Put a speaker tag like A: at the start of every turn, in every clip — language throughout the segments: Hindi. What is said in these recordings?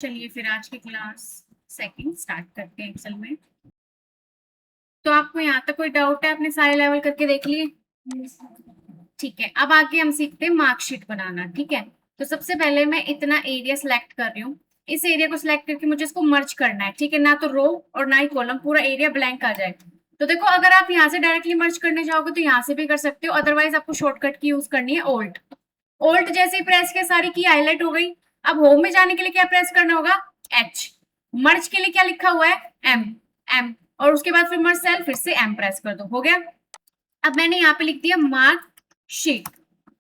A: चलिए फिर आज की क्लास सेकंड स्टार्ट करते हैं एक्सेल में। तो आपको यहाँ तक कोई डाउट है? आपने सारे लेवल करके देख लिए? ठीक है, अब आगे हम सीखते हैं मार्कशीट बनाना। ठीक है, तो सबसे पहले मैं इतना एरिया सिलेक्ट कर रही हूँ। इस एरिया को सिलेक्ट करके मुझे इसको मर्ज करना है। ठीक है, ना तो रो और ना ही कॉलम, पूरा एरिया ब्लैंक आ जाए। तो देखो, अगर आप यहाँ से डायरेक्टली मर्ज करने जाओगे तो यहाँ से भी कर सकते हो, अदरवाइज आपको शॉर्टकट की यूज करनी है, ओल्ट। ओल्ट जैसे ही प्रेस किया सारी की हाईलाइट हो गई। अब होम में जाने के लिए क्या प्रेस करना होगा? एच। मर्ज के लिए क्या लिखा हुआ है? एम। एम, और उसके बाद फिर मर्ज सेल, फिर से एम प्रेस कर दो, हो गया। अब मैंने यहाँ पे लिख दिया मार्क शीट।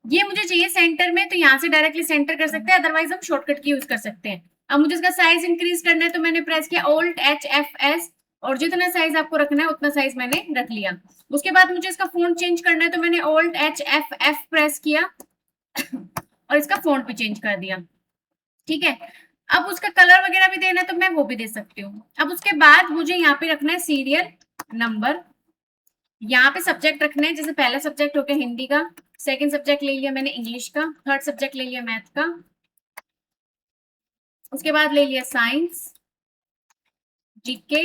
A: ये मुझे चाहिए सेंटर में, तो यहाँ से डायरेक्टली सेंटर कर सकते हैं, अदरवाइज हम शॉर्टकट की यूज कर सकते हैं। अब मुझे इसका साइज इंक्रीज करना है, तो मैंने प्रेस किया ओल्ट एच एफ एस, और जितना साइज आपको रखना है उतना साइज मैंने रख लिया। उसके बाद मुझे इसका फोंट चेंज करना है, तो मैंने ओल्ट एच एफ एफ प्रेस किया और इसका फोंट भी चेंज कर दिया। ठीक है, अब उसका कलर वगैरह भी देना है तो मैं वो भी दे सकती हूँ। अब उसके बाद मुझे यहाँ पे रखना है सीरियल नंबर। यहाँ पे सब्जेक्ट रखना है, जैसे पहला सब्जेक्ट हो गया हिंदी का, सेकंड सब्जेक्ट ले लिया मैंने इंग्लिश का, थर्ड सब्जेक्ट ले लिया मैथ का, उसके बाद ले लिया साइंस, जीके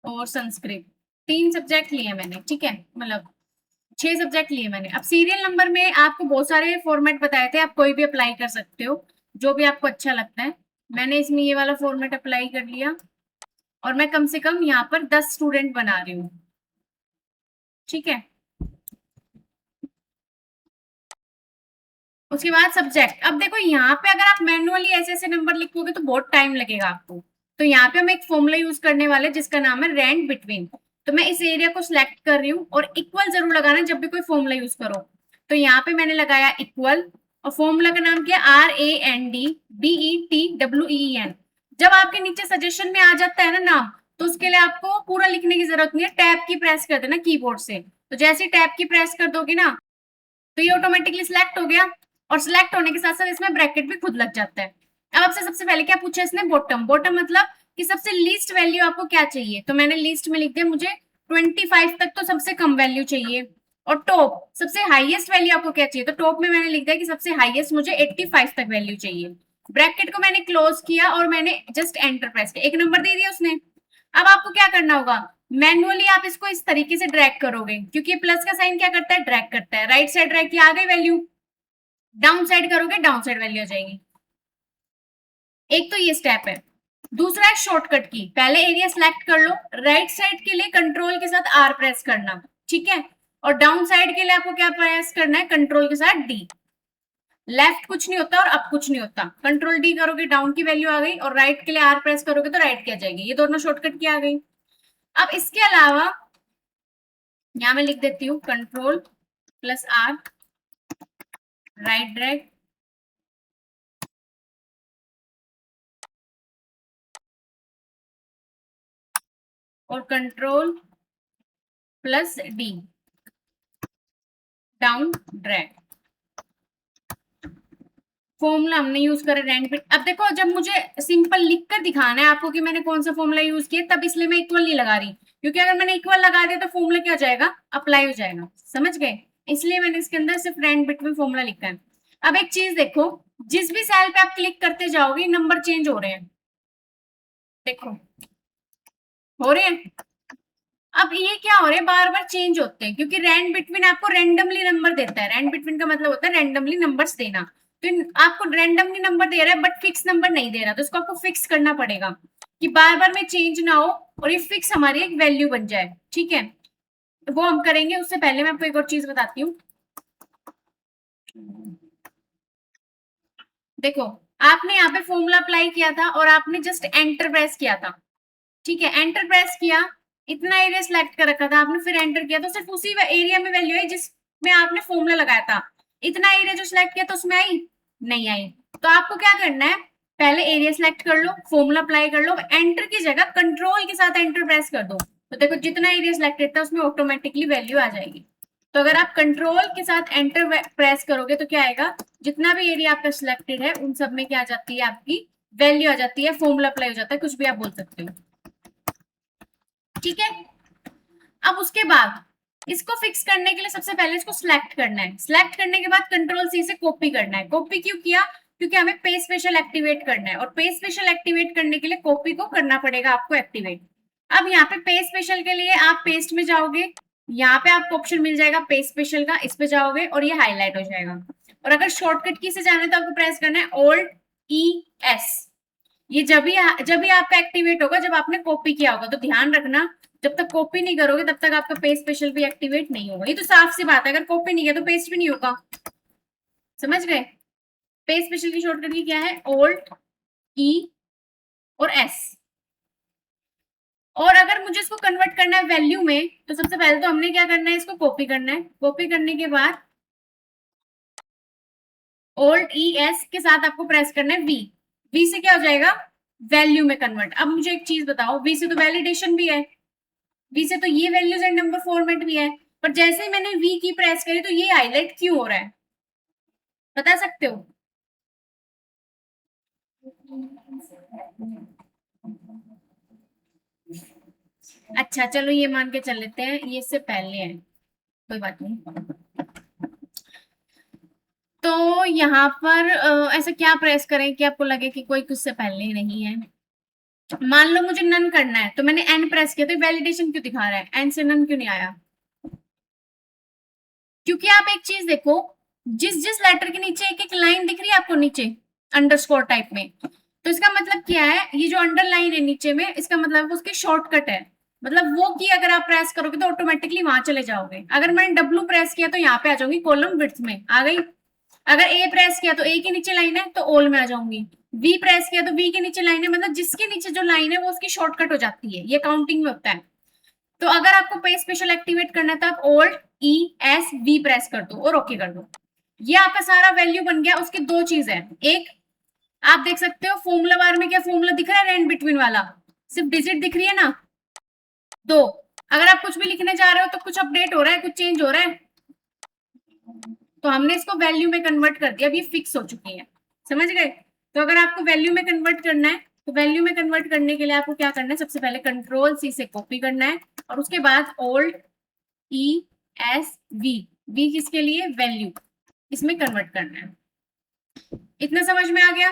A: और संस्कृत। तीन सब्जेक्ट लिए मैंने। ठीक है, मतलब 6 सब्जेक्ट लिए मैंने। अब सीरियल नंबर में आपको बहुत सारे फॉर्मेट बताए थे, आप कोई भी अप्लाई कर सकते हो, जो भी आपको अच्छा लगता है। मैंने इसमें ये वाला फॉर्मेट अप्लाई कर लिया, और मैं कम से कम यहाँ पर 10 स्टूडेंट बना रही हूँ। ठीक है, उसके बाद सब्जेक्ट। अब देखो, यहाँ पे अगर आप मैनुअली ऐसे ऐसे नंबर लिखोगे तो बहुत टाइम लगेगा आपको। तो यहाँ पे हम एक फॉर्मूला यूज करने वाले जिसका नाम है रेंट बिटवीन। तो मैं इस एरिया को सिलेक्ट कर रही हूँ, और इक्वल जरूर लगाना जब भी कोई फॉर्मूला यूज करो। तो यहाँ पे मैंने लगाया इक्वल, और फॉर्मूला का नाम क्या? RANDBETWEEN। जब आपके नीचे सजेशन में आ जाता है ना नाम, तो उसके लिए आपको पूरा लिखने की जरूरत नहीं है, टैब की प्रेस कर देना कीबोर्ड से। तो जैसे ही टैब की प्रेस कर दोगे ना, तो ये ऑटोमेटिकली सिलेक्ट हो गया, और सिलेक्ट होने के साथ साथ इसमें ब्रैकेट भी खुद लग जाता है। अब आपसे सबसे पहले क्या पूछा इसने? बॉटम। बॉटम मतलब कि सबसे लीस्ट वैल्यू आपको क्या चाहिए, तो मैंने लीस्ट में लिख दिया मुझे 25 तक तो सबसे कम वैल्यू चाहिए। और टॉप सबसे हाईएस्ट वैल्यू आपको क्या चाहिए, तो टॉप में मैंने लिख दिया कि सबसे हाईएस्ट मुझे 85 तक वैल्यू चाहिए। ब्रैकेट को मैंने क्लोज किया और मैंने जस्ट एंटर प्रेस किया, एक नंबर दे दिया उसने। अब आपको क्या करना होगा? मैनुअली आप इसको इस तरीके से ड्रैग करोगे, क्योंकि प्लस का साइन क्या करता है? ड्रैग करता है। राइट साइड ड्रैग किया, आ गई वैल्यू। डाउन साइड करोगे, डाउन साइड वैल्यू आ जाएगी। एक तो ये स्टेप है। दूसरा है शॉर्टकट की। पहले एरिया सिलेक्ट कर लो, राइट साइड के लिए कंट्रोल के साथ आर प्रेस करना। ठीक है, और डाउन साइड के लिए आपको क्या प्रेस करना है? कंट्रोल के साथ डी। लेफ्ट कुछ नहीं होता और अप कुछ नहीं होता। कंट्रोल डी करोगे, डाउन की वैल्यू आ गई, और राइट के लिए आर प्रेस करोगे तो राइट की आ जाएगी। ये दोनों शॉर्टकट की आ गई। अब इसके अलावा यहां मैं लिख देती हूँ control plus R, right drag, और control plus D, down drag. Formula हमने यूज करा रैंक पे। अब देखो, जब मुझे सिंपल लिख कर दिखाना है आपको कि मैंने कौन सा फॉर्मूला यूज किया, तब इसलिए मैं इक्वल नहीं लगा रही, क्योंकि अगर मैंने इक्वल लगा दिया तो फॉर्मूला क्या हो जाएगा? अप्लाई हो जाएगा। समझ गए? इसलिए मैंने इसके अंदर सिर्फ रैंक बिटवीन फॉर्मूला लिखा है। अब एक चीज देखो, जिस भी सेल पे आप क्लिक करते जाओगे नंबर चेंज हो रहे हैं। देखो, हो रहे हैं। अब ये क्या हो रहा है? बार बार चेंज होते हैं, क्योंकि रैंड बिटवीन आपको रैंडमली नंबर देता है। रैंड बिटवीन का मतलब होता है रैंडमली नंबर्स देना। तो आपको रैंडमली नंबर दे रहा है, बट फिक्स नंबर नहीं दे रहा, तो इसको आपको फिक्स करना पड़ेगा कि बार बार में चेंज ना हो, और ये फिक्स हमारी एक वैल्यू बन जाए। ठीक है, तो वो हम करेंगे। उससे पहले मैं आपको एक और चीज बताती हूँ। देखो, आपने यहाँ पे फॉर्मूला अप्लाई किया था और आपने जस्ट एंटर प्रेस किया था। ठीक है, एंटर प्रेस किया, इतना एरिया सिलेक्ट कर रखा था आपने, फिर एंटर किया तो सिर्फ उसी एरिया में वैल्यू आई जिसमें आपने फॉर्मूला लगाया था। इतना एरिया जो सिलेक्ट किया तो उसमें आई नहीं आई। तो आपको क्या करना है? पहले एरिया सिलेक्ट कर लो, फॉर्मूला अप्लाई कर लो, एंटर की जगह कंट्रोल के साथ एंटर प्रेस कर दो, तो देखो जितना एरिया सिलेक्टेड था उसमें ऑटोमेटिकली वैल्यू आ जाएगी। तो अगर आप कंट्रोल के साथ एंटर प्रेस करोगे तो क्या आएगा? जितना भी एरिया आपका सिलेक्टेड है उन सब में क्या आ जाती है? आपकी वैल्यू आ जाती है, फॉर्मूला अप्लाई हो जाता है, कुछ भी आप बोल सकते हो। ठीक है, अब उसके बाद इसको फिक्स करने के लिए सबसे पहले इसको सिलेक्ट करना है। सिलेक्ट करने के बाद कंट्रोल सी से कॉपी करना है। कॉपी क्यों किया? क्योंकि हमें पे स्पेशल एक्टिवेट करना है, और पे स्पेशल एक्टिवेट करने के लिए कॉपी को करना पड़ेगा आपको एक्टिवेट। अब यहाँ पे स्पेशल के लिए आप पेस्ट में जाओगे, यहाँ पे आपको ऑप्शन मिल जाएगा पे स्पेशल का, इस पे जाओगे और ये हाईलाइट हो जाएगा। और अगर शॉर्टकट की से जाना है तो आपको प्रेस करना है Alt E S। ये जब भी आपका एक्टिवेट होगा जब आपने कॉपी किया होगा। तो ध्यान रखना, जब तक कॉपी नहीं करोगे तब तक आपका पे स्पेशल भी एक्टिवेट नहीं होगा। ये तो साफ सी बात है, अगर कॉपी नहीं किया तो पेस्ट भी नहीं होगा। समझ गए? पे स्पेशल की शॉर्टकट की क्या है? Alt E और S। और अगर मुझे इसको कन्वर्ट करना है वैल्यू में, तो सबसे पहले तो हमने क्या करना है, इसको कॉपी करना है। कॉपी करने के बाद Alt E S के साथ आपको प्रेस करना है V। V से क्या हो जाएगा? वैल्यू में कन्वर्ट। अब मुझे एक चीज बताओ, V से तो वैलिडेशन भी है, V से तो ये वैल्यूज एंड नंबर फॉर्मेट भी है, पर जैसे ही मैंने V की प्रेस करी तो ये हाईलाइट क्यों हो रहा है, बता सकते हो? अच्छा चलो ये मान के चल लेते हैं ये इससे पहले है, कोई बात नहीं। तो यहाँ पर ऐसा क्या प्रेस करें कि आपको लगे कि कोई कुछ से पहले नहीं है। मान लो मुझे नन करना है, तो मैंने एन प्रेस किया, तो वैलिडेशन क्यों दिखा रहा है, एन से नन क्यों नहीं आया? क्योंकि आप एक चीज देखो, जिस जिस लेटर के नीचे एक एक लाइन दिख रही है आपको नीचे अंडरस्कोर टाइप में, तो इसका मतलब क्या है, ये जो अंडरलाइन है नीचे में, इसका मतलब उसकी शॉर्टकट है। मतलब वो की अगर आप प्रेस करोगे तो ऑटोमेटिकली वहां चले जाओगे। अगर मैंने डब्ल्यू प्रेस किया तो यहाँ पे आ जाऊंगी कॉलम विड्थ में, आ गई। अगर ए प्रेस किया तो ए के नीचे लाइन है तो ऑल में आ जाऊंगी। वी प्रेस किया तो वी के नीचे लाइन है, मतलब जिसके नीचे जो लाइन है वो उसकी शॉर्टकट हो जाती है, ये काउंटिंग में होता है। तो अगर आपको पे स्पेशल एक्टिवेट करना है तो आप Alt E S V press कर दो और ओके कर दो। ये आपका सारा वैल्यू बन गया। उसकी दो चीज है, एक आप देख सकते हो फॉर्मूला बार में क्या फॉर्मूला दिख रहा है, रेंड बिटवीन वाला, सिर्फ डिजिट दिख रही है ना, दो। अगर आप कुछ भी लिखने जा रहे हो तो कुछ अपडेट हो रहा है, कुछ चेंज हो रहा है, तो हमने इसको वैल्यू में कन्वर्ट कर दिया, अब ये फिक्स हो चुकी है। समझ गए? तो अगर आपको वैल्यू में कन्वर्ट करना है तो वैल्यू में कन्वर्ट करने के लिए आपको क्या करना है, सबसे पहले कंट्रोल सी से कॉपी करना है और उसके बाद Alt E S V, V किसके लिए? वैल्यू, इसमें कन्वर्ट करना है। इतना समझ में आ गया?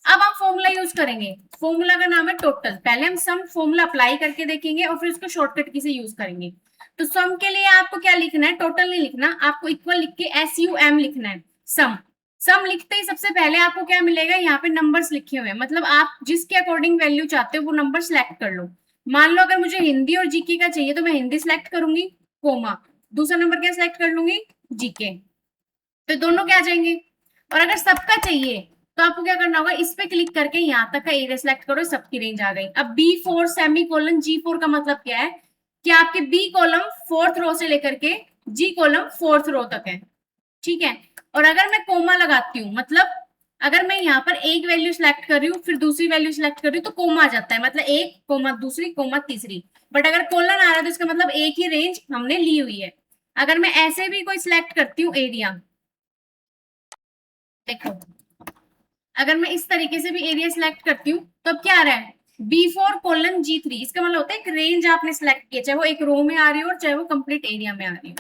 A: अब हम फॉर्मूला यूज करेंगे। फॉर्मूला का नाम है टोटल। पहले हम सम फॉर्मूला अप्लाई करके देखेंगे और फिर उसको शॉर्टकट की से यूज करेंगे। तो सम के लिए आपको क्या लिखना है, टोटल नहीं लिखना, आपको इक्वल लिख के SUM लिखना है, सम। सम लिखते ही सबसे पहले आपको क्या मिलेगा, यहाँ पे नंबर्स लिखे हुए हैं, मतलब आप जिसके अकॉर्डिंग वैल्यू चाहते हो वो नंबर सिलेक्ट कर लो। मान लो अगर मुझे हिंदी और जीके का चाहिए तो मैं हिंदी सिलेक्ट करूंगी, कोमा, दूसरा नंबर क्या सिलेक्ट कर लूंगी, जीके, तो दोनों क्या आ जाएंगे। और अगर सबका चाहिए तो आपको क्या करना होगा, इस पे क्लिक करके यहाँ तक का एरिया सिलेक्ट करो, सबकी रेंज आ गई। अब B4 सेमी कोलन G4 का मतलब क्या है कि आपके बी कॉलम फोर्थ रो से लेकर के जी कॉलम फोर्थ रो तक है, ठीक है। और अगर मैं कोमा लगाती हूँ, मतलब अगर मैं यहाँ पर एक वैल्यू सिलेक्ट कर रही हूँ फिर दूसरी वैल्यू सिलेक्ट कर रही हूँ तो कोमा आ जाता है, मतलब एक कोमा दूसरी कोमा तीसरी। बट अगर कोलन आ रहा है तो इसका मतलब एक ही रेंज हमने ली हुई है। अगर मैं ऐसे भी कोई सिलेक्ट करती हूँ एरिया, देखो अगर मैं इस तरीके से भी एरिया सिलेक्ट करती हूँ तो अब क्या आ रहा है, B4 कोलन G3, इसका मतलब होता है एक रेंज आपने सिलेक्ट किया, चाहे वो एक रो में आ रही हो और चाहे वो कंप्लीट एरिया में आ रही हो,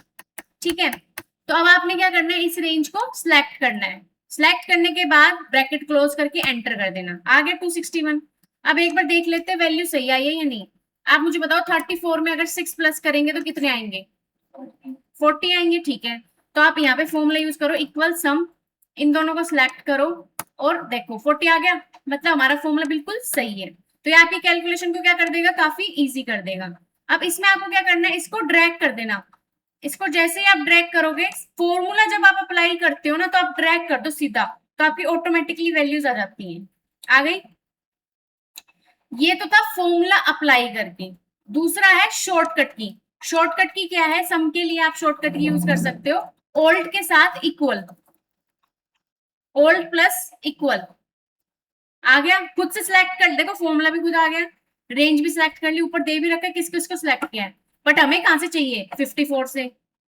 A: ठीक है। तो अब आपने क्या करना है, इस रेंज को सिलेक्ट करना है। सिलेक्ट करने के बाद ब्रैकेट क्लोज करके एंटर कर देना, आ गया 261। अब एक बार देख लेते हैं वैल्यू सही आई है या नहीं। आप मुझे बताओ 34 में अगर 6 प्लस करेंगे तो कितने आएंगे, 40 आएंगे, ठीक है। तो आप यहाँ पे फॉर्मूला यूज करो, इक्वल सम, इन दोनों को सिलेक्ट करो और देखो 40 आ गया, मतलब हमारा फॉर्मूला बिल्कुल सही है। तो ये आपकी कैलकुलेशन को क्या कर देगा, काफी इजी कर देगा। अब इसमें आपको क्या करना है, इसको ड्रैग कर देना। इसको जैसे ही आप ड्रैग करोगे, फॉर्मूला जब आप अप्लाई करते हो ना तो आप ड्रैग कर दो सीधा, तो आपकी ऑटोमेटिकली वैल्यूज आ जाती हैं। आ गई? ये तो था फॉर्मूला अप्लाई करके। दूसरा है शॉर्टकट की। शॉर्टकट की क्या है, सम के लिए आप शॉर्टकट की यूज कर सकते हो, ओल्ड के साथ इक्वल, ओल्ड प्लस इक्वल, आ गया। खुद से सिलेक्ट कर, देखो फॉर्मूला भी खुद आ गया, रेंज भी सिलेक्ट कर ली, ऊपर दे भी रखा है किस किस को सिलेक्ट किया है, बट हमें कहां से चाहिए, 54 से।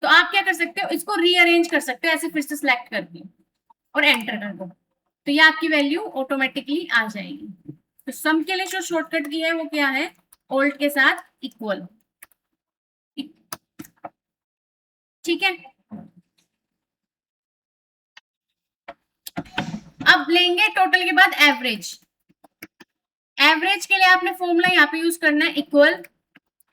A: तो आप क्या कर सकते हो, इसको रीअरेंज कर सकते हो ऐसे, फिर से सिलेक्ट करके और एंटर कर दो, तो ये आपकी वैल्यू ऑटोमेटिकली आ जाएगी। तो सम के लिए जो शॉर्टकट की है वो क्या है, ओल्ड के साथ इक्वल, ठीक है। अब लेंगे टोटल के बाद एवरेज। एवरेज के लिए आपने फॉर्मूला यहाँ पे यूज करना है इक्वल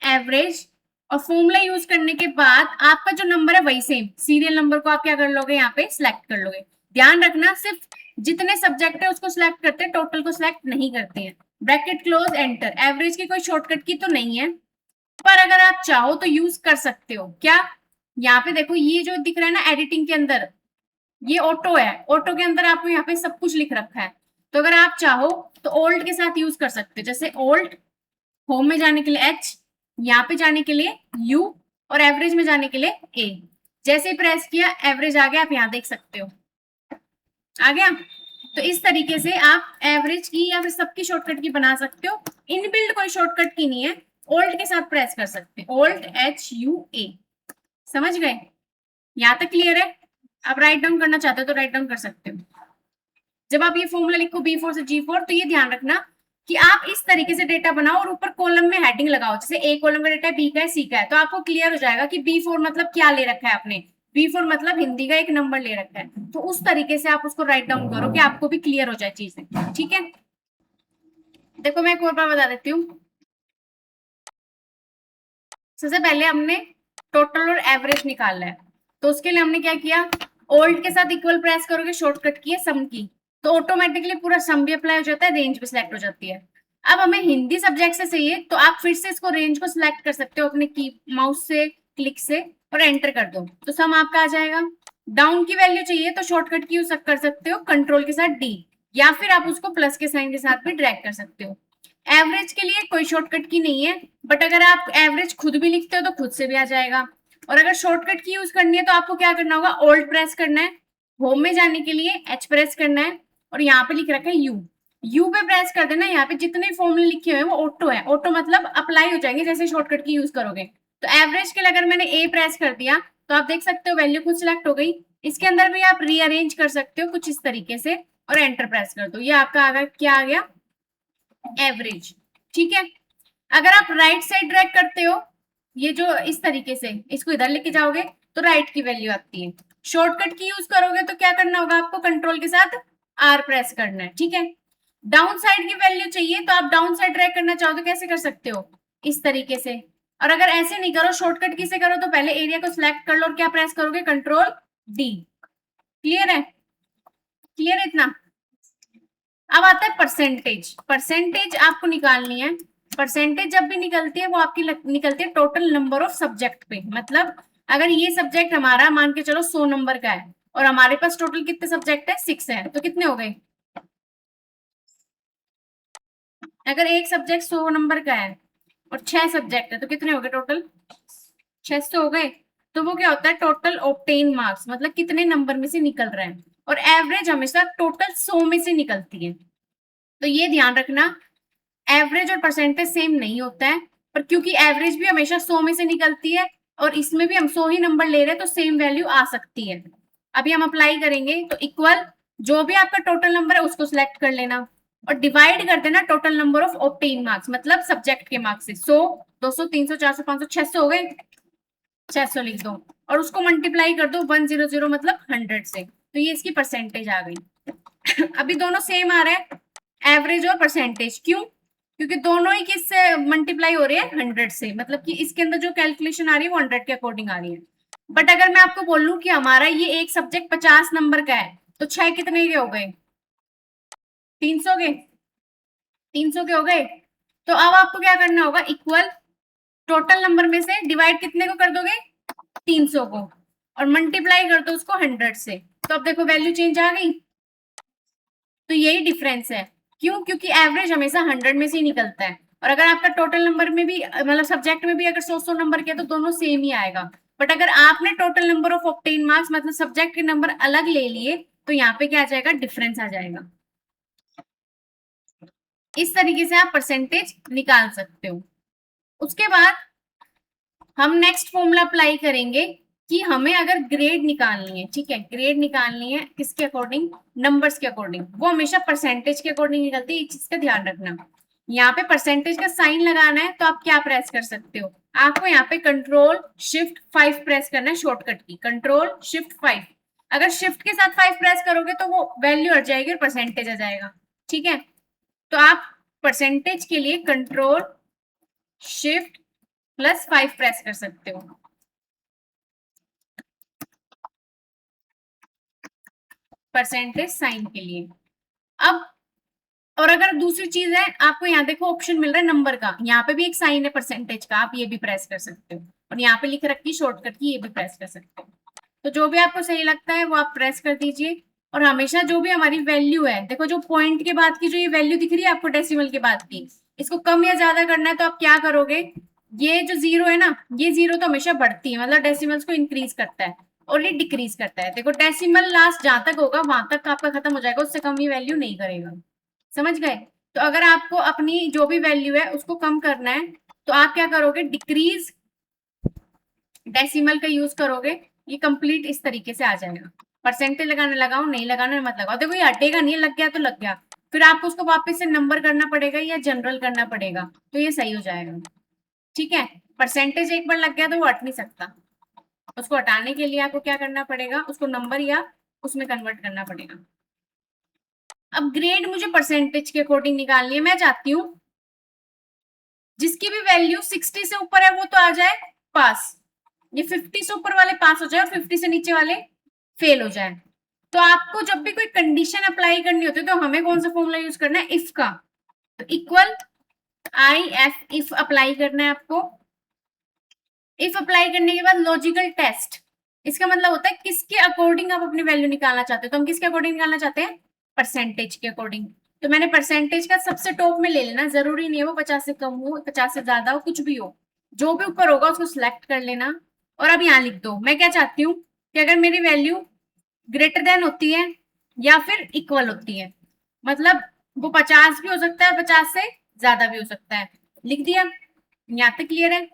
A: एवरेज, और फॉर्मूला यूज करने के बाद आपका जो नंबर है वही सेम सीरियल नंबर को आप क्या कर लोगे, यहाँ पे सिलेक्ट कर लोगे। ध्यान रखना सिर्फ जितने सब्जेक्ट है उसको सिलेक्ट करते हैं, टोटल को सिलेक्ट नहीं करते हैं। Bracket close enter. एवरेज की कोई शॉर्टकट की तो नहीं है, पर अगर आप चाहो तो यूज कर सकते हो। क्या, यहाँ पे देखो ये जो दिख रहा है ना एडिटिंग के अंदर, ये ऑटो है, ऑटो के अंदर आपको यहाँ पे सब कुछ लिख रखा है। तो अगर आप चाहो तो ओल्ड के साथ यूज कर सकते हो, जैसे ओल्ड, होम में जाने के लिए एच, यहाँ पे जाने के लिए यू, और एवरेज में जाने के लिए ए। जैसे ही प्रेस किया एवरेज आ गया, आप यहाँ देख सकते हो आ गया। तो इस तरीके से आप एवरेज की या फिर सबकी शॉर्टकट की बना सकते हो। इनबिल्ड कोई शॉर्टकट की नहीं है, ओल्ड के साथ प्रेस कर सकते हैं, ओल्ड HUA। समझ गए, यहाँ तक क्लियर है। आप राइट डाउन करना चाहते हो तो राइट डाउन कर सकते हो। जब आप ये फॉर्मूला लिखो B4 से G4, तो ये ध्यान रखना कि आप इस तरीके से डेटा बनाओ और ऊपर कॉलम में हेडिंग लगाओ। जैसे ए कॉलम का डेटा है, बी का है, सी का है, तो आपको क्लियर हो जाएगा कि B4 मतलब क्या ले रखा है आपने। B4 मतलब हिंदी का एक नंबर ले रखा है, तो उस तरीके से आप उसको राइट डाउन करो कि आपको भी क्लियर हो जाए चीजें। ठीक है, देखो मैं एक और बार बता देती हूँ। सबसे पहले हमने टोटल और एवरेज निकालना है, तो उसके लिए हमने क्या किया, ओल्ड के साथ इक्वल प्रेस करोगे, शॉर्टकट की है सम की, तो ऑटोमेटिकली पूरा सम भी अप्लाई हो जाता है, रेंज भी सिलेक्ट हो जाती है। अब हमें हिंदी सब्जेक्ट से चाहिए, तो आप फिर से इसको रेंज को सिलेक्ट कर सकते हो अपने की माउस से, क्लिक से, और एंटर कर दो तो सम आपका आ जाएगा। डाउन की वैल्यू चाहिए तो शॉर्टकट की यूज कर सकते हो कंट्रोल के साथ D, या फिर आप उसको प्लस के साइन के साथ भी ड्रैग कर सकते हो। एवरेज के लिए कोई शॉर्टकट की नहीं है, बट अगर आप एवरेज खुद भी लिखते हो तो खुद से भी आ जाएगा। और अगर शॉर्टकट की यूज करनी है तो आपको क्या करना होगा, ओल्ड प्रेस करना है, होम में जाने के लिए H प्रेस करना है, और यहाँ पे लिख रखा है यू पे प्रेस कर देना। यहाँ पे जितने फॉर्मूले लिखे हुए हैं वो ऑटो है, ऑटो मतलब अप्लाई हो जाएंगे जैसे शॉर्टकट की यूज करोगे। तो एवरेज के लिए अगर मैंने ए प्रेस कर दिया तो आप देख सकते हो वैल्यू खुद सिलेक्ट हो गई। इसके अंदर भी आप रीअरेंज कर सकते हो कुछ इस तरीके से, और एंटर प्रेस कर दो, ये आपका अगर क्या आ गया, एवरेज। ठीक है, अगर आप राइट साइड ड्रैग करते हो, ये जो इस तरीके से इसको इधर लेके जाओगे तो राइट की वैल्यू आती है। शॉर्टकट की यूज करोगे तो क्या करना होगा, आपको कंट्रोल के साथ R प्रेस करना है। ठीक है, डाउन साइड की वैल्यू चाहिए तो आप डाउन साइड ड्रैग करना चाहो तो कैसे कर सकते हो, इस तरीके से। और अगर ऐसे नहीं करो, शॉर्टकट की से करो, तो पहले एरिया को सिलेक्ट कर लो और क्या प्रेस करोगे, कंट्रोल D। क्लियर है, क्लियर है इतना। अब आता है परसेंटेज। परसेंटेज आपको निकालनी है। परसेंटेज जब भी निकलती है वो आपकी निकलती है टोटल नंबर ऑफ सब्जेक्ट पे। मतलब अगर ये सब्जेक्ट हमारा मान के चलो 100 नंबर का है, और हमारे पास टोटल कितने सब्जेक्ट है, 6 है, तो कितने हो गए, अगर एक सब्जेक्ट 100 नंबर का है और 6 सब्जेक्ट है तो कितने हो गए टोटल, 600 हो गए। तो वो क्या होता है, टोटल ऑब्टेन मार्क्स, मतलब कितने नंबर में से निकल रहे हैं। और एवरेज हमेशा टोटल 100 में से निकलती है। तो ये ध्यान रखना, एवरेज और परसेंटेज सेम नहीं होता है, पर क्योंकि एवरेज भी हमेशा 100 में से निकलती है और इसमें भी हम 100 ही नंबर ले रहे हैं तो सेम वैल्यू आ सकती है। अभी हम अप्लाई करेंगे तो इक्वल जो भी आपका टोटल नंबर है उसको सिलेक्ट कर लेना, और डिवाइड कर देना total number of obtain marks, मतलब सब्जेक्ट के मार्क्स से। 100, 200, 300, 400, 500, 600 हो गए, 600 लिख दो, और उसको मल्टीप्लाई कर दो 100 मतलब 100 से, तो ये इसकी परसेंटेज आ गई। अभी दोनों सेम आ रहा है, एवरेज और परसेंटेज। क्यों, क्योंकि दोनों ही किससे मल्टीप्लाई हो रही है, 100 से, मतलब कि इसके अंदर जो कैलकुलेशन आ रही है वो 100 के अकॉर्डिंग आ रही है। बट अगर मैं आपको बोलूं कि हमारा ये एक सब्जेक्ट 50 नंबर का है, तो 6 कितने के हो गए, 300 के, 300 के हो गए। तो अब आपको क्या करना होगा, इक्वल टोटल नंबर में से डिवाइड कितने को कर दोगे, 300 को, और मल्टीप्लाई कर दो उसको 100 से, तो अब देखो वैल्यू चेंज आ गई। तो यही डिफरेंस है। क्यों, क्योंकि एवरेज हमेशा 100 में से ही निकलता है, और अगर आपका टोटल नंबर में भी मतलब सब्जेक्ट में भी अगर 100 नंबर के तो दोनों सेम ही आएगा। बट अगर आपने total number of obtain marks मतलब सब्जेक्ट के नंबर अलग ले लिए तो यहाँ पे क्या आ जाएगा, डिफरेंस आ जाएगा। इस तरीके से आप परसेंटेज निकाल सकते हो। उसके बाद हम नेक्स्ट फॉर्मूला अप्लाई करेंगे कि हमें अगर ग्रेड निकालनी है, ठीक है, ग्रेड निकालनी है किसके अकॉर्डिंग, नंबर्स के अकॉर्डिंग, वो हमेशा परसेंटेज के अकॉर्डिंग निकलती है। इस चीज का ध्यान रखना। यहाँ पे परसेंटेज का साइन लगाना है तो आप क्या प्रेस कर सकते हो, आपको यहाँ पे कंट्रोल शिफ्ट 5 प्रेस करना है, शॉर्टकट की कंट्रोल शिफ्ट 5। अगर शिफ्ट के साथ 5 प्रेस करोगे तो वो वैल्यू हट जाएगी और परसेंटेज आ जाएगा। ठीक है, तो आप परसेंटेज के लिए कंट्रोल शिफ्ट +5 प्रेस कर सकते हो, परसेंटेज साइन के लिए। अब और अगर दूसरी चीज है, आपको यहाँ देखो ऑप्शन मिल रहा है नंबर का, यहाँ पे भी एक साइन है परसेंटेज का, आप ये भी प्रेस कर सकते हो, और यहाँ पे लिख रखी शॉर्टकट की, ये भी प्रेस कर सकते हो। तो जो भी आपको सही लगता है वो आप प्रेस कर दीजिए। और हमेशा जो भी हमारी वैल्यू है, देखो जो पॉइंट के बाद की जो ये वैल्यू दिख रही है आपको डेसिमल के बाद की, इसको कम या ज्यादा करना है तो आप क्या करोगे, ये जो जीरो है ना, ये जीरो तो हमेशा बढ़ती है, मतलब डेसिमल्स को इंक्रीज करता है, और ये डिक्रीज करता है। देखो डेसिमल लास्ट जहां तक होगा वहां तक आपका खत्म हो जाएगा, उससे कम ये वैल्यू नहीं करेगा। समझ गए? तो अगर आपको अपनी जो भी वैल्यू है उसको कम करना है तो आप क्या करोगे, डिक्रीज डेसिमल का यूज करोगे, ये कंप्लीट इस तरीके से आ जाएगा। परसेंटेज लगाने लगाओ, नहीं लगाना मत लगाओ, देखो ये हटेगा नहीं, लग गया तो लग गया, फिर आपको उसको वापस से नंबर करना पड़ेगा या जनरल करना पड़ेगा, तो ये सही हो जाएगा। ठीक है, परसेंटेज एक बार लग गया तो वो हट नहीं सकता, उसको हटाने के लिए आपको क्या करना पड़ेगा, उसको नंबर या उसमें कन्वर्ट करना पड़ेगा। अब ग्रेड मुझे परसेंटेज के अकॉर्डिंग निकालनी है, मैं चाहती हूँ जिसकी भी वैल्यू 60 से ऊपर है वो तो आ जाए पास, ये 50 से ऊपर वाले पास हो जाए और 50 से नीचे वाले फेल हो जाए। तो आपको जब भी कोई कंडीशन अप्लाई करनी होती है तो हमें कौन सा फॉर्मूला यूज करना है, इफ का, तो इक्वल IF, इफ अप्लाई करना है आपको। इफ अप्लाई करने के बाद लॉजिकल टेस्ट, इसका मतलब होता है किसके अकॉर्डिंग आप अपनी वैल्यू निकालना चाहते हो, तो हम किसके अकॉर्डिंग निकालना चाहते हैं, परसेंटेज के अकॉर्डिंग। तो मैंने परसेंटेज का सबसे टॉप में ले लेना, जरूरी नहीं है वो 50 से कम हो, 50 से ज्यादा हो, कुछ भी हो, जो भी ऊपर होगा उसको सिलेक्ट कर लेना। और अब यहाँ लिख दो, मैं क्या चाहती हूँ कि अगर मेरी वैल्यू ग्रेटर देन होती है या फिर इक्वल होती है, मतलब वो 50 भी हो सकता है, 50 से ज्यादा भी हो सकता है, लिख दिया। यहाँ तक क्लियर है?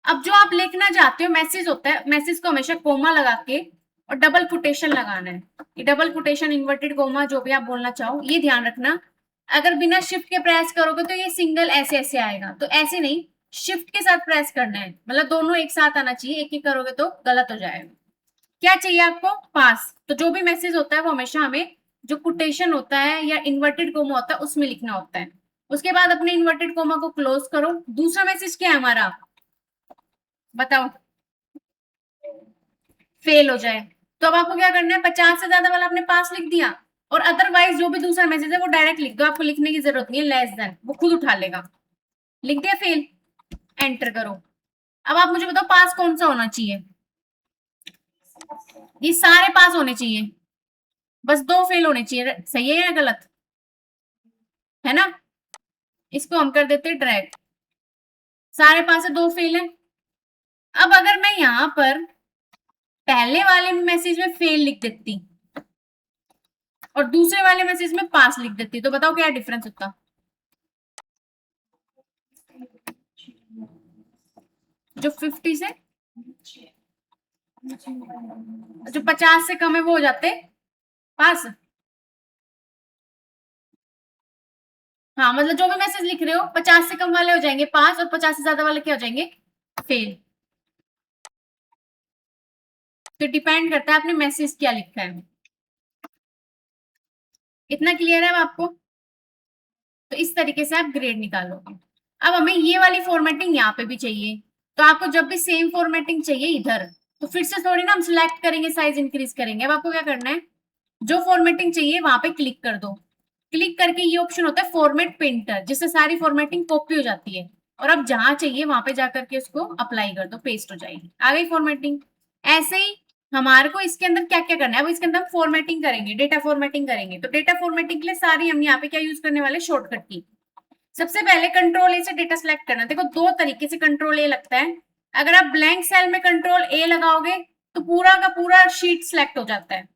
A: अब जो आप लिखना चाहते हो मैसेज होता है, मैसेज को हमेशा कोमा लगा के और डबल कोटेशन लगाना है, ये डबल कोटेशन, इन्वर्टेड कोमा, जो भी आप बोलना चाहो, ये ध्यान रखना। अगर बिना शिफ्ट के प्रेस करोगे तो ये सिंगल ऐसे ऐसे आएगा, तो ऐसे नहीं, शिफ्ट के साथ प्रेस करना है, मतलब दोनों एक साथ आना चाहिए, एक एक करोगे तो गलत हो जाएगा। क्या चाहिए आपको, पास। तो जो भी मैसेज होता है वो हमेशा हमें जो कोटेशन होता है या इन्वर्टेड कोमा होता है उसमें लिखना होता है। उसके बाद अपने इन्वर्टेड कोमा को क्लोज करो। दूसरा मैसेज क्या है हमारा, बताओ, फेल हो जाए, तो अब आपको क्या करना है, 50 से ज्यादा वाला आपने पास लिख दिया, और अदरवाइज जो भी दूसरा मैसेज है वो डायरेक्ट लिख दो, आपको लिखने की जरूरत नहीं है, लेस देन, वो खुद उठा लेगा। लिख दिया फेल, एंटर करो। अब आप मुझे बताओ पास कौन सा होना चाहिए, ये सारे पास होने चाहिए, बस 2 फेल होने चाहिए, सही है या गलत है ना? इसको हम कर देते ड्रैग, सारे पास है, 2 फेल है। अब अगर मैं यहां पर पहले वाले मैसेज में फेल लिख देती और दूसरे वाले मैसेज में पास लिख देती, तो बताओ क्या डिफरेंस होता, जो 50 से, जो 50 से कम है वो हो जाते पास। हाँ, मतलब जो भी मैसेज लिख रहे हो 50 से कम वाले हो जाएंगे पास, और 50 से ज्यादा वाले क्या हो जाएंगे, फेल। तो डिपेंड करता है आपने मैसेज क्या लिखा है। इतना क्लियर है अब आपको? तो इस तरीके से आप ग्रेड निकालोगे। अब हमें ये वाली फॉर्मेटिंग यहाँ पे भी चाहिए, तो आपको जब भी सेम फॉर्मेटिंग चाहिए इधर, तो फिर से थोड़ी ना हम सिलेक्ट करेंगे, साइज इंक्रीज करेंगे। अब आपको क्या करना है, जो फॉर्मेटिंग चाहिए वहां पे क्लिक कर दो। क्लिक करके ये ऑप्शन होता है फॉर्मेट पेंटर, जिससे सारी फॉर्मेटिंग कॉपी हो जाती है, और अब जहां चाहिए वहां पे जाकर के उसको अप्लाई कर दो, पेस्ट हो जाएगी, आ गई फॉर्मेटिंग। ऐसे ही हमारे को इसके अंदर क्या क्या करना है, वो इसके अंदर फॉर्मेटिंग करेंगे, डेटा फॉर्मेटिंग करेंगे। तो डेटा फॉर्मेटिंग के लिए सारी हम यहाँ पे क्या यूज करने वाले, शॉर्टकट की। सबसे पहले कंट्रोल ए से डेटा सेलेक्ट करना। देखो 2 तरीके से कंट्रोल ए लगता है। अगर आप ब्लैंक सेल में कंट्रोल ए लगाओगे तो पूरा का पूरा शीट सिलेक्ट हो जाता है,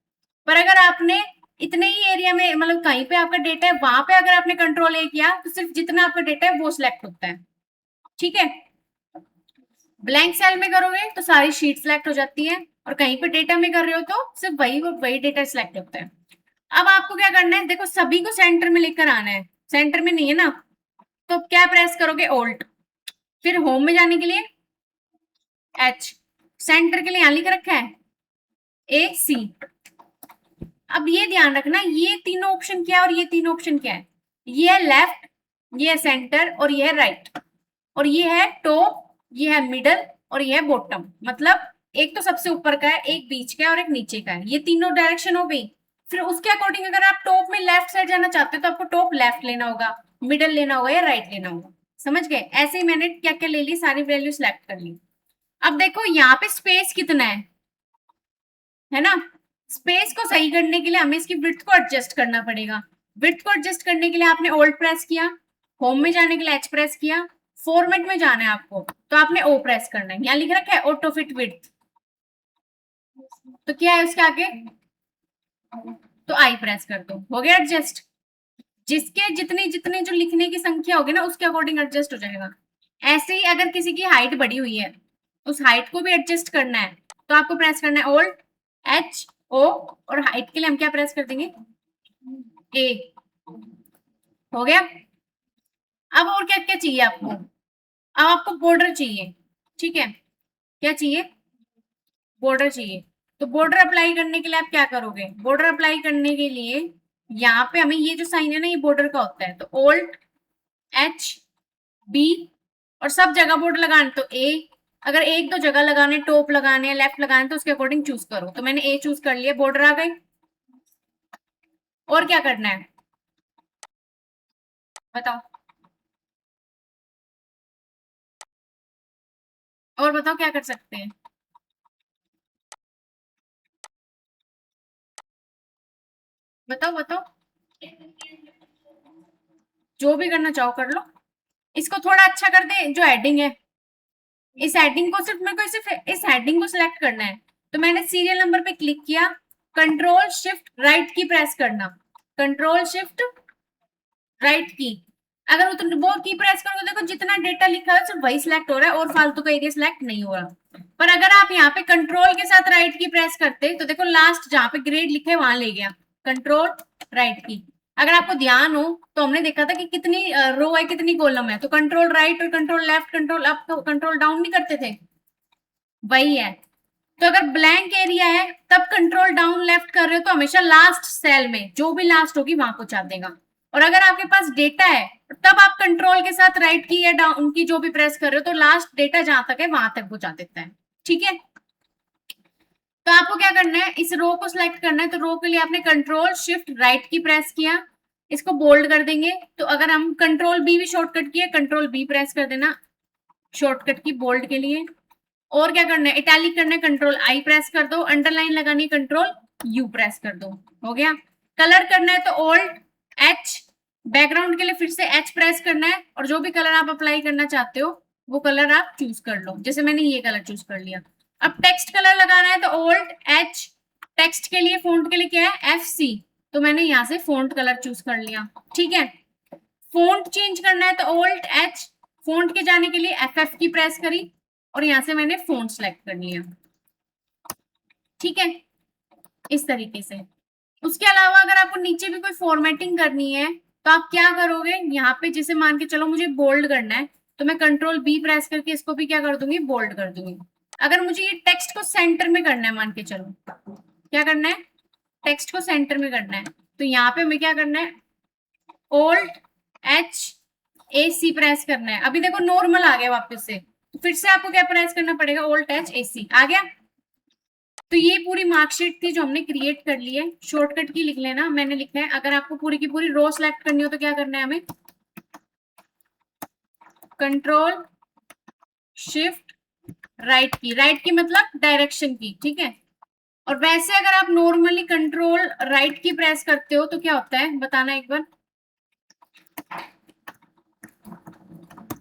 A: पर अगर आपने इतने ही एरिया में, मतलब कहीं पे आपका डेटा है वहां पे अगर आपने कंट्रोल ए किया तो सिर्फ जितना आपका डेटा है वो सिलेक्ट होता है। ठीक है, ब्लैंक सेल में करोगे तो सारी शीट सिलेक्ट हो जाती है, और कहीं पे डेटा में कर रहे हो तो सिर्फ वही डेटा सिलेक्ट होता है। अब आपको क्या करना है, देखो सभी को सेंटर में लेकर आना है, सेंटर में नहीं है ना, तो क्या प्रेस करोगे, ऑल्ट, फिर होम में जाने के लिए H, सेंटर के लिए यहां लिख रखा है ए सी। अब ये ध्यान रखना, ये तीनों ऑप्शन क्या है और ये तीनों ऑप्शन क्या है। ये है लेफ्ट, ये है सेंटर और ये है राइट, और ये है टॉप, ये है मिडल और ये है बॉटम। मतलब एक तो सबसे ऊपर का है, एक बीच का है और एक नीचे का है। ये तीनों डायरेक्शन हो गई। फिर उसके अकॉर्डिंग अगर आप टॉप में लेफ्ट साइड जाना चाहते हो तो आपको टॉप लेफ्ट लेना होगा, मिडल लेना होगा या राइट लेना होगा। समझ गए? ऐसे ही मैंने क्या क्या ले ली, सारी वैल्यू सिलेक्ट कर ली। अब देखो यहाँ पे स्पेस कितना है ना। स्पेस को सही करने के लिए हमें इसकी विड्थ को एडजस्ट करना पड़ेगा। विड्थ को एडजस्ट करने के लिए आपने ओल्ड प्रेस किया, होम में जाने के लिए एच प्रेस किया, फॉर्मेट में जाना है आपको तो आपने ओ प्रेस करना है। यहाँ लिख रखा है ऑटो फिट विड्थ, तो क्या है उसके आगे, तो आई प्रेस कर दो, हो गया एडजस्ट। जिसके जितनी जितनी जो लिखने की संख्या होगी ना उसके अकॉर्डिंग एडजस्ट हो जाएगा। ऐसे ही अगर किसी की हाइट बढ़ी हुई है, उस हाइट को भी एडजस्ट करना है तो आपको प्रेस करना है ओल्ड एच ओ, और हाइट के लिए हम क्या प्रेस कर देंगे, ए। हो गया। अब और क्या क्या चाहिए आपको, अब आपको बॉर्डर चाहिए। ठीक है, क्या चाहिए, बॉर्डर चाहिए। तो बॉर्डर अप्लाई करने के लिए आप क्या करोगे, बॉर्डर अप्लाई करने के लिए यहाँ पे हमें ये जो साइन है ना ये बॉर्डर का होता है, तो ओल्ड एच बी, और सब जगह बॉर्डर लगाने तो ए। अगर एक दो जगह लगाने, टॉप लगाने, लेफ्ट लगाने तो उसके अकॉर्डिंग चूज करो। तो मैंने ए चूज कर लिया, बॉर्डर आ गई। और क्या करना है बताओ, और बताओ क्या कर सकते हैं, बताओ बताओ, जो भी करना चाहो कर लो। इसको थोड़ा अच्छा कर दे, जो हेडिंग है इस हेडिंग को सिर्फ मेरे को सिर्फ इस हेडिंग को सिलेक्ट करना है। तो मैंने सीरियल नंबर पे क्लिक किया, कंट्रोल शिफ्ट राइट की प्रेस करना, कंट्रोल शिफ्ट राइट की। अगर वो की प्रेस करोगे देखो जितना डेटा लिखा है सिर्फ वही सिलेक्ट हो रहा है और फालतू का एरिया सिलेक्ट नहीं हो रहा। पर अगर आप यहाँ पे कंट्रोल के साथ राइट की प्रेस करते तो देखो लास्ट जहाँ पे ग्रेड लिखे वहां ले गया, कंट्रोल राइट की। अगर आपको ध्यान हो तो हमने देखा था कि कितनी रो है कितनी कॉलम है, तो कंट्रोल राइट और control left control up control down नहीं करते थे, वही है। तो अगर ब्लैंक एरिया है तब कंट्रोल डाउन लेफ्ट कर रहे हो तो हमेशा लास्ट सेल में जो भी लास्ट होगी वहां पहुंचा देगा। और अगर आपके पास डेटा है तब आप कंट्रोल के साथ राइट की या डाउन की जो भी प्रेस कर रहे हो तो लास्ट डेटा जहां तक है वहां तक पहुंचा देता है। ठीक है, तो आपको क्या करना है, इस रो को सिलेक्ट करना है। तो रो के लिए आपने कंट्रोल शिफ्ट राइट की प्रेस किया, इसको बोल्ड कर देंगे। तो अगर हम कंट्रोल बी भी शॉर्टकट किए, कंट्रोल बी प्रेस कर देना शॉर्टकट की बोल्ड के लिए। और क्या करना है, इटैलिक करना है, कंट्रोल आई प्रेस कर दो, अंडरलाइन लगानी है कंट्रोल यू प्रेस कर दो, हो गया। कलर करना है तो ओल्ड एच, बैकग्राउंड के लिए फिर से एच प्रेस करना है, और जो भी कलर आप अप्लाई करना चाहते हो वो कलर आप चूज कर लो। जैसे मैंने ये कलर चूज कर लिया। अब टेक्स्ट कलर लगाना है तो ओल्ड एच, टेक्स्ट के लिए फोंट के लिए क्या है एफ सी, तो मैंने यहाँ से फोंट कलर चूज कर लिया। ठीक है, फोंट चेंज करना है तो ओल्ड एच, फोंट के जाने के लिए एफ एफ की प्रेस करी और यहां से मैंने फोंट सेलेक्ट कर लिया। ठीक है, इस तरीके से। उसके अलावा अगर आपको नीचे भी कोई फॉर्मेटिंग करनी है तो आप क्या करोगे, यहाँ पे जैसे मान के चलो मुझे बोल्ड करना है तो मैं कंट्रोल बी प्रेस करके इसको भी क्या कर दूंगी, बोल्ड कर दूंगी। अगर मुझे ये टेक्स्ट को सेंटर में करना है, मान के चलो क्या करना है, टेक्स्ट को सेंटर में करना है, तो यहाँ पे हमें क्या करना है, hold H A C press करना है। अभी देखो नॉर्मल आ गया वापस से, तो फिर से आपको क्या प्रेस करना पड़ेगा, ओल्ड एच ए सी आ गया। तो ये पूरी मार्कशीट थी जो हमने क्रिएट कर ली है। शॉर्टकट की लिख लेना, मैंने लिखा है। अगर आपको पूरी की पूरी रो सेलेक्ट करनी हो तो क्या करना है हमें, कंट्रोल शिफ्ट राइट की मतलब डायरेक्शन की। ठीक है, और वैसे अगर आप नॉर्मली कंट्रोल राइट की प्रेस करते हो तो क्या होता है बताना एक बार,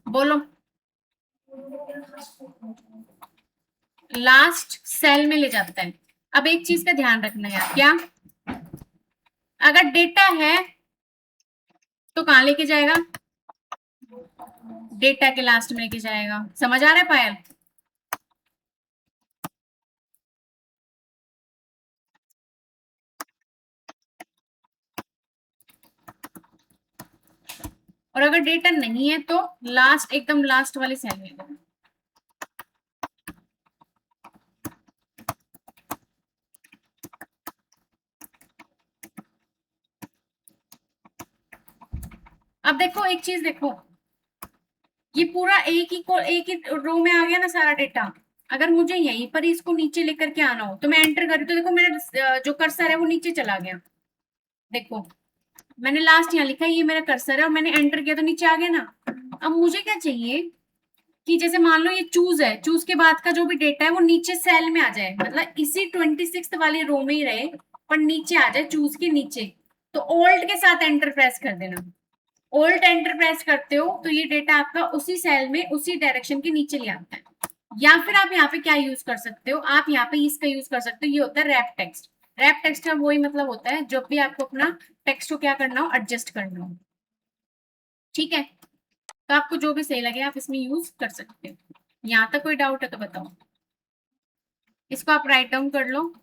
A: बोलो। लास्ट सेल में ले जाता है। अब एक चीज का ध्यान रखना है, क्या, अगर डेटा है तो कहां लेके जाएगा, डेटा के लास्ट में लेके जाएगा। समझ आ रहा है पायल? और अगर डेटा नहीं है तो लास्ट एकदम लास्ट वाले सेल में लेगा। अब देखो एक चीज देखो, ये पूरा एक ही रो में आ गया ना सारा डेटा। अगर मुझे यहीं पर ही इसको नीचे लेकर के आना हो तो मैं एंटर करी तो देखो मेरा जो कर्सर है वो नीचे चला गया। देखो मैंने लास्ट यहाँ लिखा है, ये मेरा कर्सर है और मैंने एंटर किया तो नीचे आ गया ना। अब मुझे क्या चाहिए कि जैसे मान लो ये चूज है, चूज के बाद का जो भी डेटा है वो नीचे सेल में आ जाए, मतलब इसी 26 वाली रो में ही रहे पर नीचे आ जाए चूज के नीचे। तो ओल्ट के साथ एंटर प्रेस कर देना। ओल्ट एंटर प्रेस करते हो तो ये डेटा आपका उसी सेल में उसी डायरेक्शन के नीचे ले आता है। या फिर आप यहाँ पे क्या यूज कर सकते हो, आप यहाँ पे इसका यूज कर सकते हो, ये होता है रैप टेक्स्ट। रैप टेक्स्ट का वही मतलब होता है जब भी आपको अपना टेक्स्ट को क्या करना हो, एडजस्ट करना हो। ठीक है, तो आपको जो भी सही लगे आप इसमें यूज कर सकते हो। यहाँ तक कोई डाउट है तो बताओ। इसको आप राइट डाउन कर लो।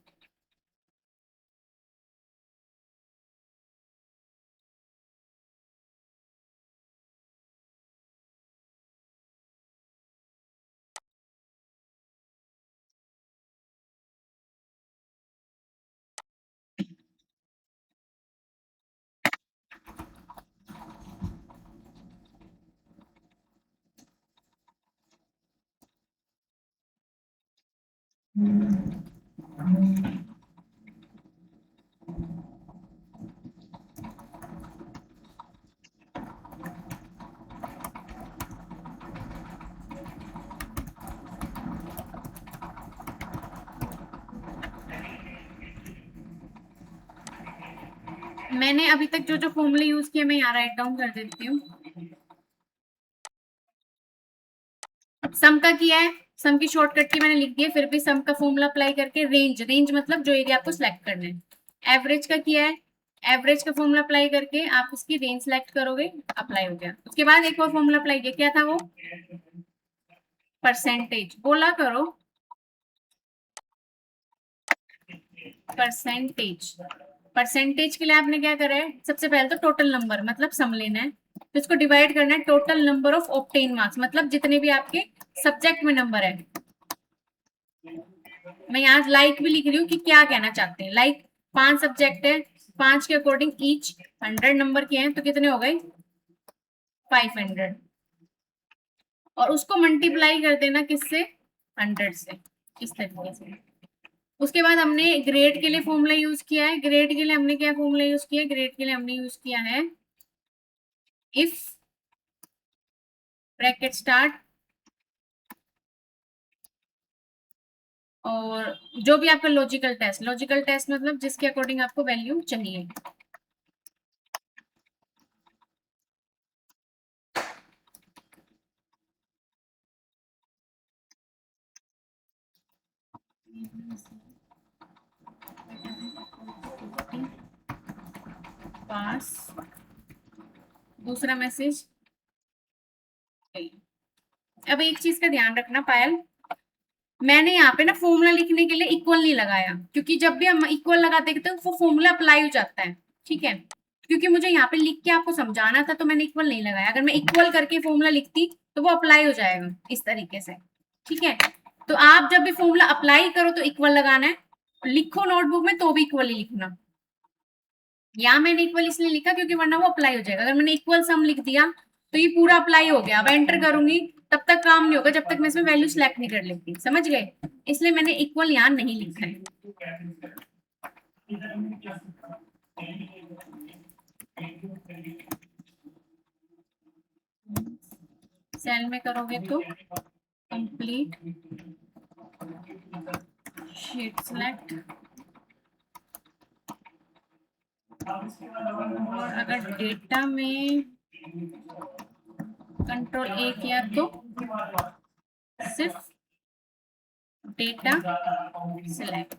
A: मैंने अभी तक जो जो फॉर्मूले यूज किए मैं यहाँ राइट डाउन कर देती हूँ। सम का किया है, सम की शॉर्टकट की मैंने लिख दी है, फिर भी सम का फॉर्मूला अप्लाई करके रेंज, रेंज मतलब जो एरिया आपको सिलेक्ट करना है। एवरेज का किया है, एवरेज का फॉर्मूला अप्लाई करके आप उसकी रेंज सिलेक्ट करोगे, अप्लाई हो गया। उसके बाद एक और फॉर्मूला अप्लाई किया, क्या था वो, परसेंटेज। बोला करो परसेंटेज। परसेंटेज के लिए आपने क्या करा है, सबसे पहले तो टोटल नंबर मतलब सम लेना है, तो इसको डिवाइड करना है total number of obtain marks, मतलब जितने भी आपके सब्जेक्ट में नंबर है। मैं यहाँ लाइक भी लिख रही हूँ कि क्या कहना चाहते हैं। लाइक 5 सब्जेक्ट है, 5 के अकॉर्डिंग ईच 100 नंबर के हैं तो कितने हो गए 500। और उसको मल्टीप्लाई कर देना किससे, 100 से, इस तरीके से। उसके बाद हमने ग्रेड के लिए फॉर्मूला यूज किया है। ग्रेड के लिए हमने क्या फॉर्मूला यूज किया है, ग्रेड के लिए हमने यूज किया है इफ ब्रैकेट स्टार्ट और जो भी आपका लॉजिकल टेस्ट, लॉजिकल टेस्ट मतलब जिसके अकॉर्डिंग आपको वैल्यू चाहिए। पास दूसरा मैसेज। अब एक चीज का ध्यान रखना पायल, मैंने यहाँ पे ना फॉर्मूला लिखने के लिए इक्वल नहीं लगाया, क्योंकि जब भी हम इक्वल लगाते हैं तो वो फॉर्मूला अप्लाई हो जाता है। ठीक है, क्योंकि मुझे यहाँ पे लिख के आपको समझाना था तो मैंने इक्वल नहीं लगाया। अगर मैं इक्वल करके फॉर्मूला लिखती तो वो अप्लाई हो जाएगा इस तरीके से। ठीक है, तो आप जब भी फॉर्मूला अप्लाई करो तो इक्वल लगाना है, लिखो नोटबुक में तो भी इक्वल ही लिखना। यहाँ मैंने इक्वल इसलिए लिखा क्योंकि वरना वो अप्लाई हो जाएगा। अगर मैंने इक्वल सम लिख दिया तो ये पूरा अप्लाई हो गया, अब एंटर करूंगी तब तक काम नहीं होगा जब तक मैं इसमें वैल्यू सिलेक्ट नहीं कर लेती। समझ गए, इसलिए मैंने इक्वल यहाँ नहीं लिखा है। सेल में करोगे तो कंप्लीट शीट सिलेक्ट, और अगर डेटा में कंट्रोल ए किया तो सिर्फ डेटा सिलेक्ट।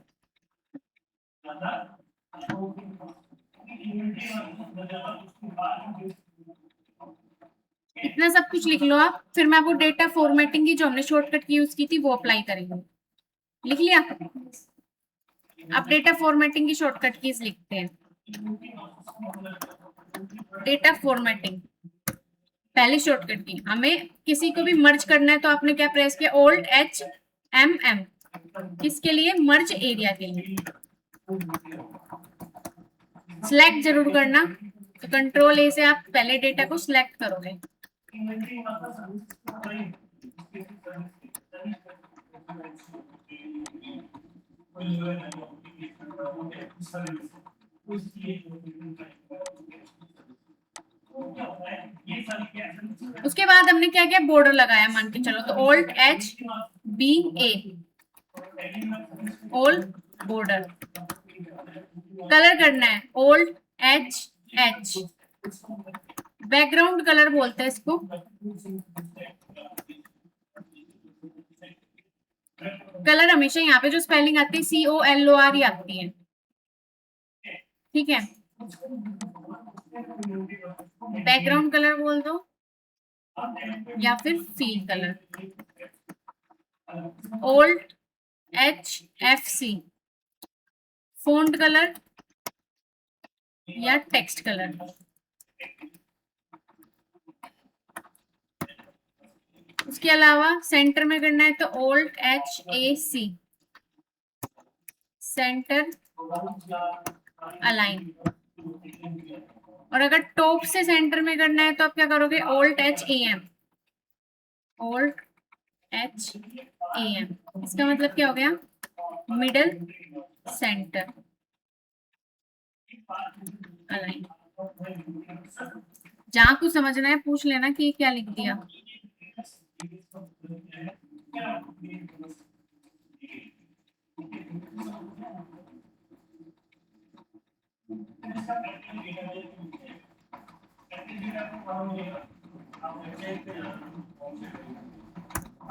A: इतना सब कुछ लिख लो आप, फिर मैं आपको डेटा फॉर्मेटिंग की जो हमने शॉर्टकट की यूज की थी वो अप्लाई करेंगे। लिख लिया, अब डेटा फॉर्मेटिंग की शॉर्टकट कीज लिखते हैं। डेटा फॉर्मेटिंग पहली शॉर्टकट की, हमें किसी को भी मर्ज करना है तो आपने क्या प्रेस किया, ओल्ड HMM, किसके लिए, मर्ज एरिया के लिए। सिलेक्ट जरूर करना, तो कंट्रोल ए से आप पहले डेटा को सिलेक्ट करोगे। उसके बाद हमने क्या किया, बॉर्डर लगाया मान के चलो, तो Alt H B A, Alt border. Colour करना है Alt H H, background colour बोलते हैं इसको। कलर हमेशा यहाँ पे जो स्पेलिंग आती है COLOR ही आती है, ठीक है। बैकग्राउंड कलर बोल दो या फिर feel colour, Alt H F C, font colour या टेक्स्ट कलर। उसके अलावा सेंटर में करना है तो Alt H A C, centre align. और अगर टॉप से सेंटर में करना है तो आप क्या करोगे, Alt H A M, Alt H A M। इसका मतलब क्या हो गया, मिडल सेंटर अलाइन। जहां कुछ समझना है पूछ लेना कि क्या लिख दिया।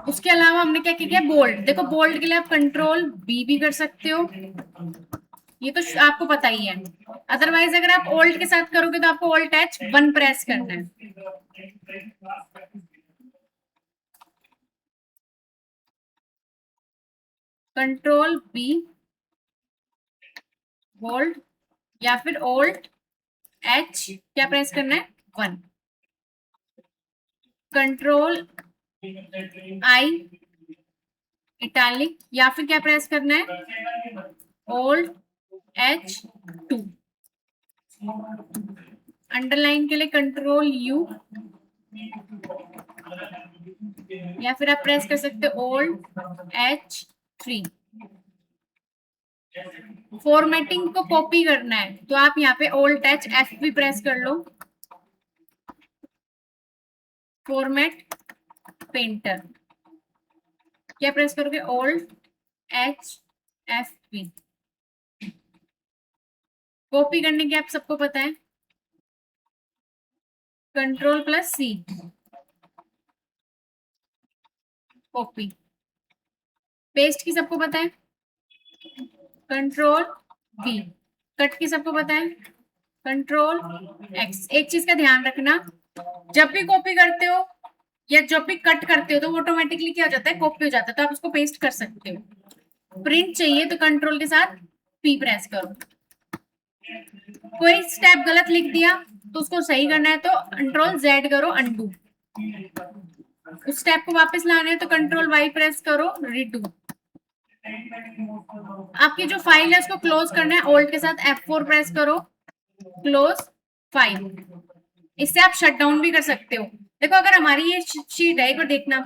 A: उसके अलावा हमने क्या किया, बोल्ड। देखो बोल्ड के लिए आप कंट्रोल B भी कर सकते हो, ये तो आपको पता ही है। अदरवाइज अगर आप Alt के साथ करोगे तो आपको Alt H1 प्रेस करना है। कंट्रोल B बोल्ड या फिर Alt H क्या प्रेस करना है, 1। कंट्रोल I इटैलिक या फिर क्या प्रेस करना है, Alt H2। अंडरलाइन के लिए कंट्रोल U या फिर आप प्रेस कर सकते हो Alt H3। फॉर्मेटिंग को कॉपी करना है तो आप यहाँ पे Alt H F भी प्रेस कर लो, फॉर्मेट पेंटर। क्या प्रेस करोगे, Alt H F भी। कॉपी करने की आप सबको पता है, Ctrl+C कॉपी। पेस्ट की सबको पता है, Ctrl+V। कट की सबको पता है, Ctrl+X। एक चीज का ध्यान रखना, जब भी कॉपी करते हो या जब भी कट करते हो तो ऑटोमेटिकली क्या हो जाता है, कॉपी हो जाता है, तो आप उसको पेस्ट कर सकते हो। प्रिंट चाहिए तो कंट्रोल के साथ P प्रेस करो। कोई स्टेप गलत लिख दिया तो उसको सही करना है तो Ctrl+Z करो, अंडू। उस स्टेप को वापस लाना है तो Ctrl+Y प्रेस करो, रीडू। आपकी जो फाइल है उसको क्लोज करना है, Alt के साथ F4 प्रेस करो, क्लोज फाइल। इससे आप शट डाउन भी कर सकते हो। देखो अगर हमारी ये शीट है, एक बार देखना,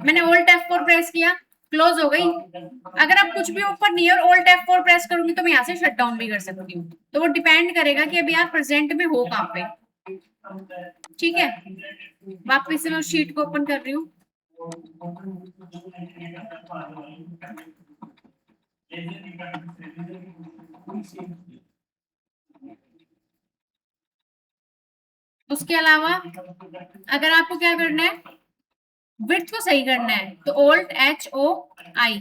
A: मैंने Alt F4 प्रेस किया, क्लोज हो गई। अगर आप कुछ भी ऊपर नहीं है और Alt F4 प्रेस करूंगी तो मैं यहाँ से शट डाउन भी कर सकती हूँ। तो वो डिपेंड करेगा कि अभी आप प्रेजेंट में हो कहाँ पे, ठीक है। वापस से मैं शीट को ओपन कर रही हूँ। उसके अलावा अगर आपको क्या करना है, विड्थ को सही करना है तो Alt HOI,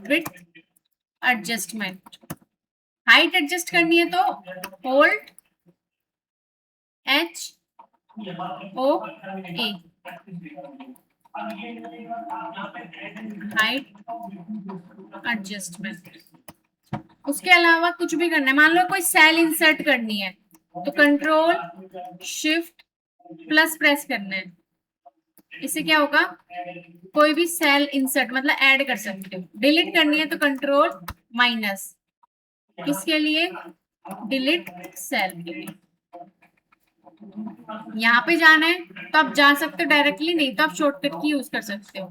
A: width adjustment. Height adjust करनी है तो Alt HOA, हाइट एडजस्टमेंट। उसके अलावा कुछ भी करना है, मान लो कोई सेल इंसर्ट करनी है तो Ctrl+Shift+ प्रेस करना है। इससे क्या होगा, कोई भी सेल इंसर्ट मतलब ऐड कर सकते हो। डिलीट करनी है तो Ctrl-। किसके लिए, डिलीट सेल के लिए यहाँ पे जाना है तो आप जा सकते हो डायरेक्टली, नहीं तो आप शॉर्टकट की यूज कर सकते हो।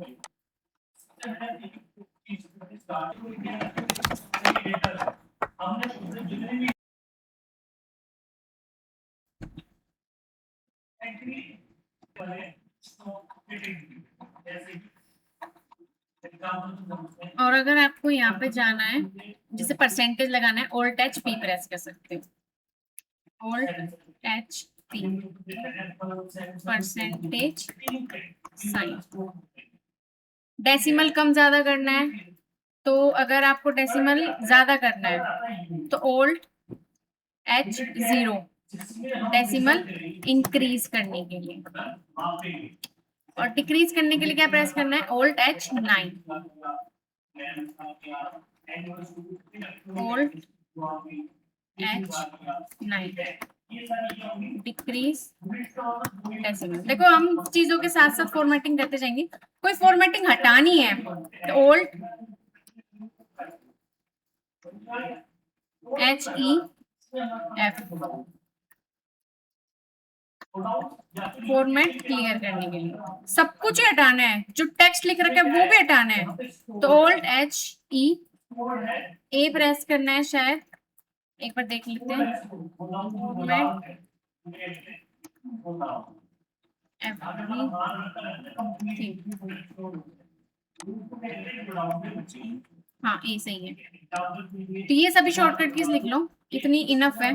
A: और अगर आपको यहाँ पे जाना है, जैसे परसेंटेज लगाना है, ऑल्ट एच पी प्रेस कर सकते हो। Alt H P, percentage sign. Decimal कम ज्यादा करना है, तो अगर आपको डेसिमल ज्यादा करना है तो ऑल्ट एच 0, डेसिमल इंक्रीज करने के लिए। और डिक्रीज करने के लिए क्या प्रेस करना है? Alt H 9, alt H 9, decrease decimal. देखो हम चीजों के साथ साथ फॉर्मेटिंग करते जाएंगे, कोई फॉर्मेटिंग हटानी है तो alt H E F, format clear करने के लिए। सब कुछ ही हटाना है, जो टेक्स्ट लिख रखा है वो भी हटाना है, तो ऑल्ट एच ई ए प्रेस करना है शायद, एक बार देख लेते हैं। हाँ ये सही है। तो ये सभी शॉर्टकट कीज लिख लो, इतनी इनफ है।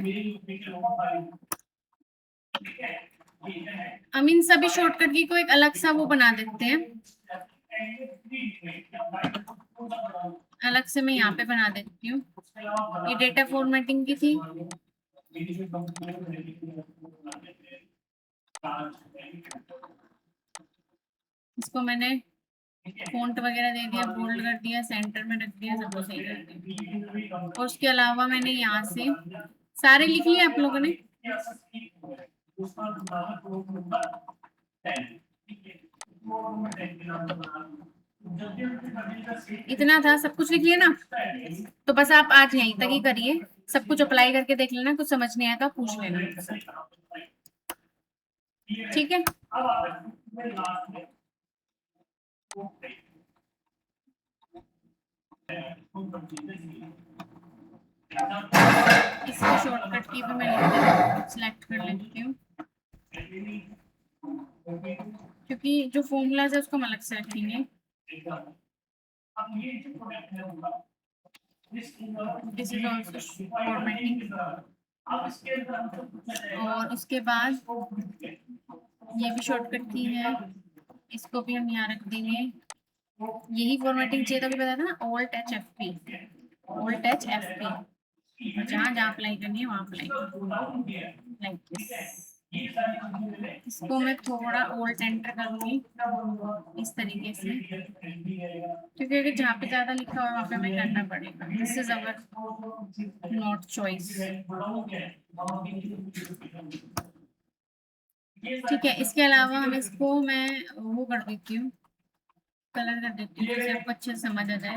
A: हम इन सभी शॉर्टकट की को एक अलग सा वो बना देते हैं, अलग से मैं यहाँ पे बना देती हूँ। ये डेटा फॉर्मेटिंग की थी, इसको मैंने फॉन्ट वगैरह दे दिया, बोल्ड कर दिया, सेंटर में रख दिया, सब कुछ सही कर दिया। और उसके अलावा मैंने यहाँ से सारे लिख लिए आप लोगों ने। इतना था, सब कुछ लिख लिया ना, तो बस आप आज यहीं तक ही करिए, सब कुछ अप्लाई करके देख लेना, कुछ समझ नहीं आया तो पूछ लेना, ठीक है। इसको शॉर्टकट की भी मैं सिलेक्ट कर लेती हूँ, क्योंकि जो फॉर्मूलाज है उसको हम अलग से रखेंगे। This is also formatting. और उसके बाद ये भी शॉर्टकट की है, इसको भी हम यहाँ रख देंगे। यही फॉर्मेटिंग चाहिए था, भी बताया था ना, alt H F P, alt H F P, जहाँ जहाँ अप्लाई करनी है वहाँ अप्लाई लाइक दिस। इसको मैं थोड़ा ऑल्ट एंटर करूंगी इस तरीके से, क्योंकि अगर जहाँ पे ज्यादा लिखा हुआ वहाँ पे हमें करना पड़ेगा। This is our not choice, ठीक है। इसके अलावा हम इसको मैं वो कर देती हूँ, कलर कर देती हूँ, जिससे आपको अच्छे से समझ आ जाए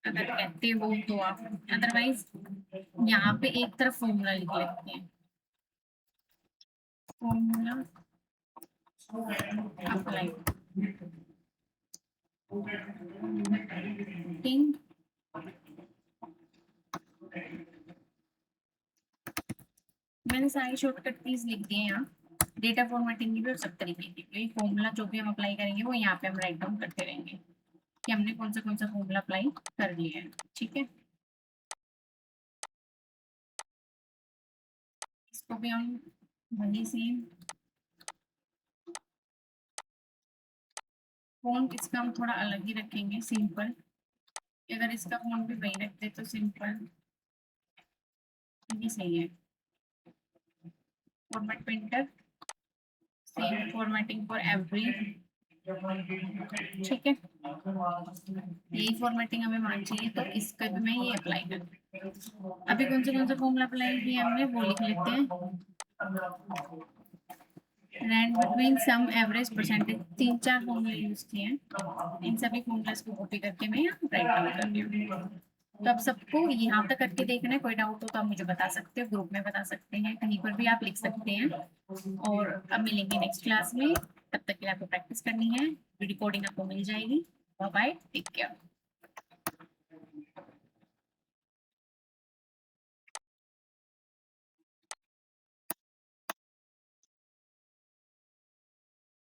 A: अगर कहते हो तो आप। अदरवाइज यहाँ पे एक तरफ फॉर्मूला लिख लेते हैं, फॉर्मूला अप्लाई, मैंने सारी शॉर्टकट कीज लिख दिए यहाँ, डेटा फॉर्मेटिंग की भी और सब तरीके की। फॉर्मूला जो भी हम अप्लाई करेंगे वो यहाँ पे हम राइट डाउन करते रहेंगे कि हमने कौन सा फॉर्मूला अप्लाई कर लिया है, ठीक है। इसको भी हम वही सेम फॉन्ट, इसका हम थोड़ा अलग ही रखेंगे, सिंपल। अगर इसका फॉन्ट भी वही रखते तो सिंपल, ये सही है। Format printer, same formatting for every, ठीक है। यही फॉर्मेटिंग हमें मान चाहिए, तो इसका भी मैं ये अप्लाई कर। अभी कौन सा फॉर्मूला अप्लाई किया हमने वो लिख लेते हैं। रैंक बिटवीन सम एवरेज परसेंटेज, 3-4 फॉर्मूले यूज किए हैं, इन सभी फॉर्मूलाज को कॉपी करके मैं यहाँ राइट डाउन कर रही हूँ। तो आप सबको यहाँ तक करके देखना है, कोई डाउट हो तो आप मुझे बता सकते हो, ग्रुप में बता सकते हैं, कहीं पर भी आप लिख सकते हैं। और अब मिलेंगे नेक्स्ट क्लास में, तब तक के लिए आपको प्रैक्टिस करनी है, रिकॉर्डिंग आपको मिल जाएगी। Bye bye, take care.